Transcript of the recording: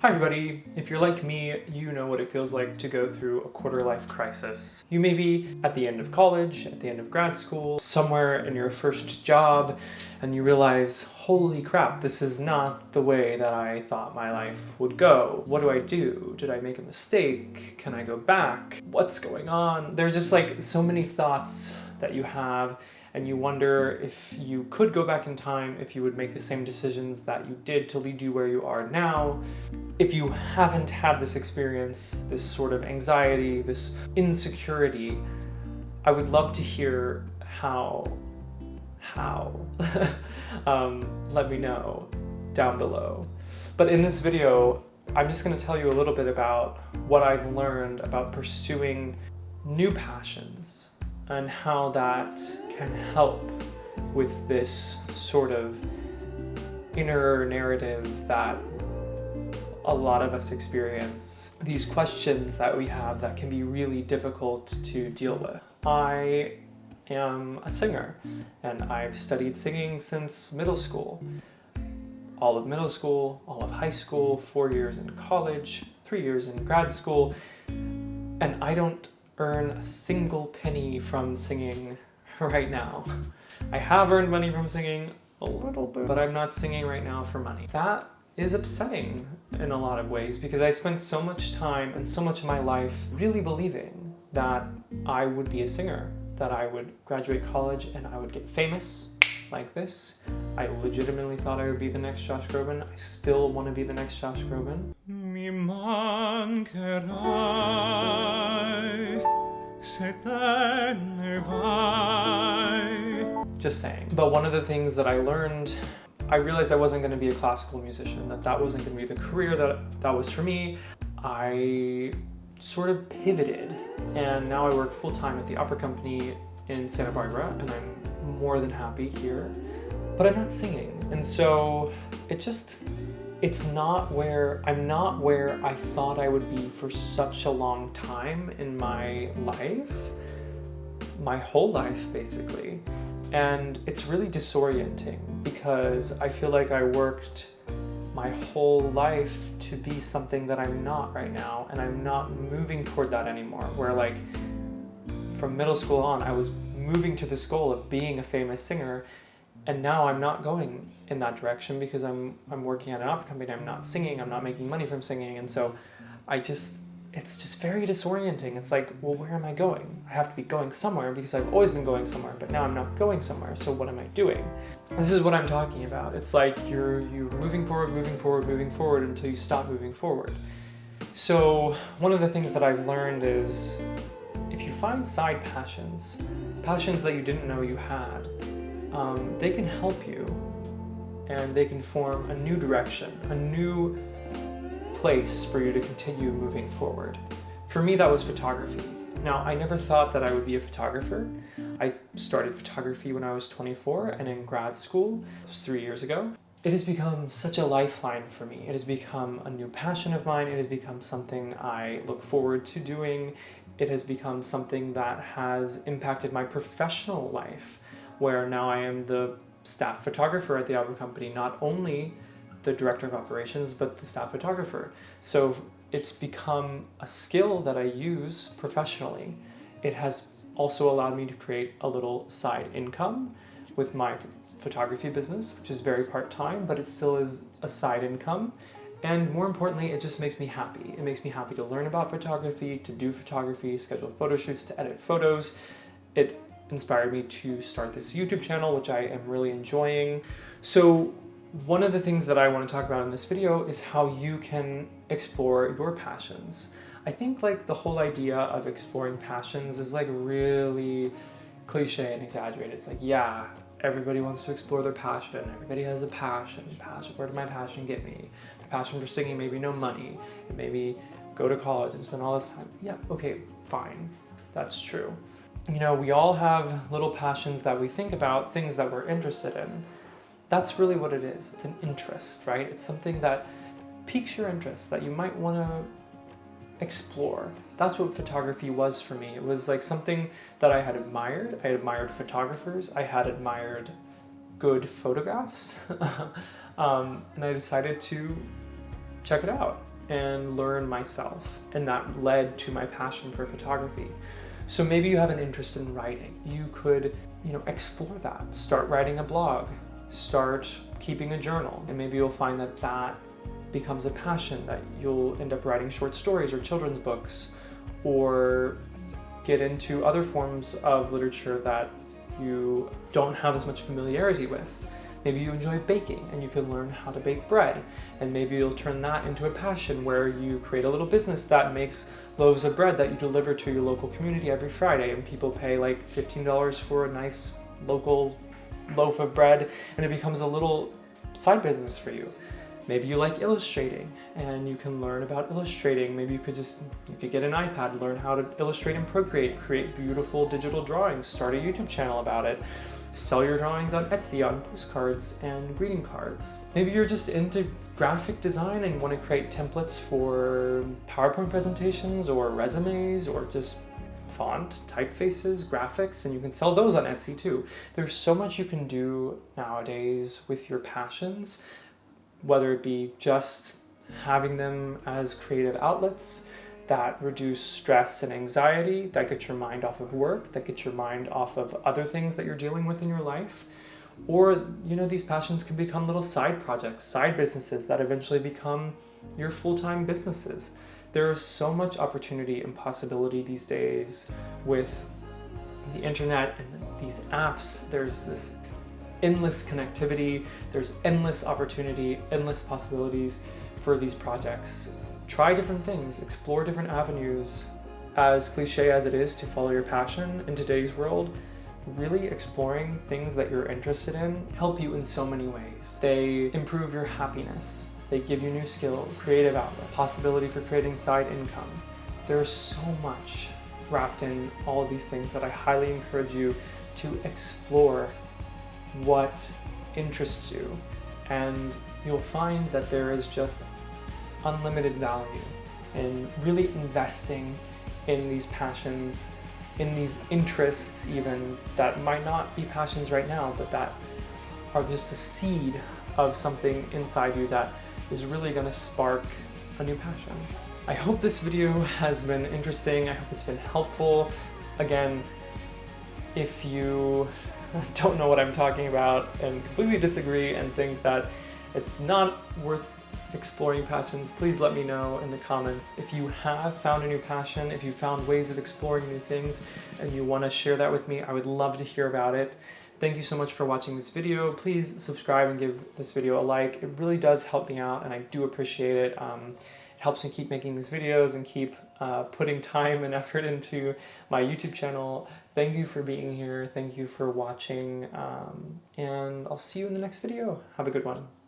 Hi everybody, if you're like me, you know what it feels like to go through a quarter-life crisis. You may be at the end of college, at the end of grad school, somewhere in your first job, and you realize, holy crap, this is not the way that I thought my life would go. What do I do? Did I make a mistake? Can I go back? What's going on? There's just like so many thoughts that you have, and you wonder if you could go back in time, if you would make the same decisions that you did to lead you where you are now. If you haven't had this experience, this sort of anxiety, this insecurity, I would love to hear how. Let me know down below. But in this video, I'm just going to tell you a little bit about what I've learned about pursuing new passions and how that can help with this sort of inner narrative that a lot of us experience, these questions that we have that can be really difficult to deal with. I am a singer, and I've studied singing since middle school. All of middle school, all of high school, 4 years in college, 3 years in grad school, and I don't earn a single penny from singing right now. I have earned money from singing a little bit, but I'm not singing right now for money. That is upsetting in a lot of ways because I spent so much time and so much of my life really believing that I would be a singer, that I would graduate college and I would get famous like this. I legitimately thought I would be the next Josh Groban. I still want to be the next Josh Groban. Mi mancherai se te ne vai. Just saying. But one of the things that I learned, I realized I wasn't going to be a classical musician, that wasn't going to be the career that was for me. I sort of pivoted, and now I work full-time at the opera company in Santa Barbara, and I'm more than happy here, but I'm not singing. And so I'm not where I thought I would be for such a long time in my life, my whole life basically. And it's really disorienting because I feel like I worked my whole life to be something that I'm not right now, and I'm not moving toward that anymore. Where like from middle school on, I was moving to this goal of being a famous singer, and now I'm not going in that direction because I'm working at an opera company, I'm not singing, I'm not making money from singing, and so it's just very disorienting. It's like, well, where am I going? I have to be going somewhere because I've always been going somewhere, but now I'm not going somewhere, so what am I doing? This is what I'm talking about. It's like you're moving forward until you stop moving forward. So one of the things that I've learned is if you find side passions that you didn't know you had, they can help you, and they can form a new direction, a new place for you to continue moving forward. For me, that was photography. Now, I never thought that I would be a photographer. I started photography when I was 24, and in grad school, it was 3 years ago. It has become such a lifeline for me. It has become a new passion of mine. It has become something I look forward to doing. It has become something that has impacted my professional life, where now I am the staff photographer at the opera company, not only the director of operations, but the staff photographer. So it's become a skill that I use professionally. It has also allowed me to create a little side income with my photography business, which is very part-time, but it still is a side income. And more importantly, it just makes me happy. It makes me happy to learn about photography, to do photography, schedule photo shoots, to edit photos. It inspired me to start this YouTube channel, which I am really enjoying. So one of the things that I want to talk about in this video is how you can explore your passions. I think like the whole idea of exploring passions is like really cliche and exaggerated. It's like, yeah, everybody wants to explore their passion. Everybody has a passion. Where did my passion get me? My passion for singing made me no money. It made me go to college and spend all this time. Yeah, okay, fine. That's true. You know, we all have little passions that we think about, things that we're interested in. That's really what it is. It's an interest, right? It's something that piques your interest, that you might want to explore. That's what photography was for me. It was like something that I had admired. I admired photographers. I had admired good photographs. And I decided to check it out. and learn myself, and that led to my passion for photography. So maybe you have an interest in writing. You could, explore that. Start writing a blog, start keeping a journal, and maybe you'll find that that becomes a passion, that you'll end up writing short stories or children's books, or get into other forms of literature that you don't have as much familiarity with. Maybe you enjoy baking and you can learn how to bake bread, and maybe you'll turn that into a passion where you create a little business that makes loaves of bread that you deliver to your local community every Friday, and people pay like $15 for a nice local loaf of bread, and it becomes a little side business for you. Maybe you like illustrating and you can learn about illustrating. Maybe you could get an iPad, learn how to illustrate in Procreate, create beautiful digital drawings, start a YouTube channel about it, sell your drawings on Etsy on postcards and greeting cards. Maybe you're just into graphic design and want to create templates for PowerPoint presentations or resumes or just font, typefaces, graphics, and you can sell those on Etsy too. There's so much you can do nowadays with your passions, whether it be just having them as creative outlets that reduce stress and anxiety, that get your mind off of work, that get your mind off of other things that you're dealing with in your life. Or, these passions can become little side projects, side businesses that eventually become your full-time businesses. There is so much opportunity and possibility these days with the internet and these apps. There's this endless connectivity, there's endless opportunity, endless possibilities for these projects. Try different things, explore different avenues. As cliche as it is to follow your passion in today's world, really exploring things that you're interested in help you in so many ways. They improve your happiness, they give you new skills, creative outlet, possibility for creating side income. There's so much wrapped in all of these things that I highly encourage you to explore what interests you, and you'll find that there is just unlimited value in really investing in these passions, in these interests even that might not be passions right now, but that are just a seed of something inside you that is really going to spark a new passion. I hope this video has been interesting. I hope it's been helpful. Again, if you don't know what I'm talking about and completely disagree and think that it's not worth exploring passions, please let me know in the comments. If you have found a new passion, if you found ways of exploring new things and you want to share that with me, I would love to hear about it. Thank you so much for watching this video. Please subscribe and give this video a like. It really does help me out and I do appreciate it. It helps me keep making these videos and keep putting time and effort into my YouTube channel. Thank you for being here. Thank you for watching. And I'll see you in the next video. Have a good one.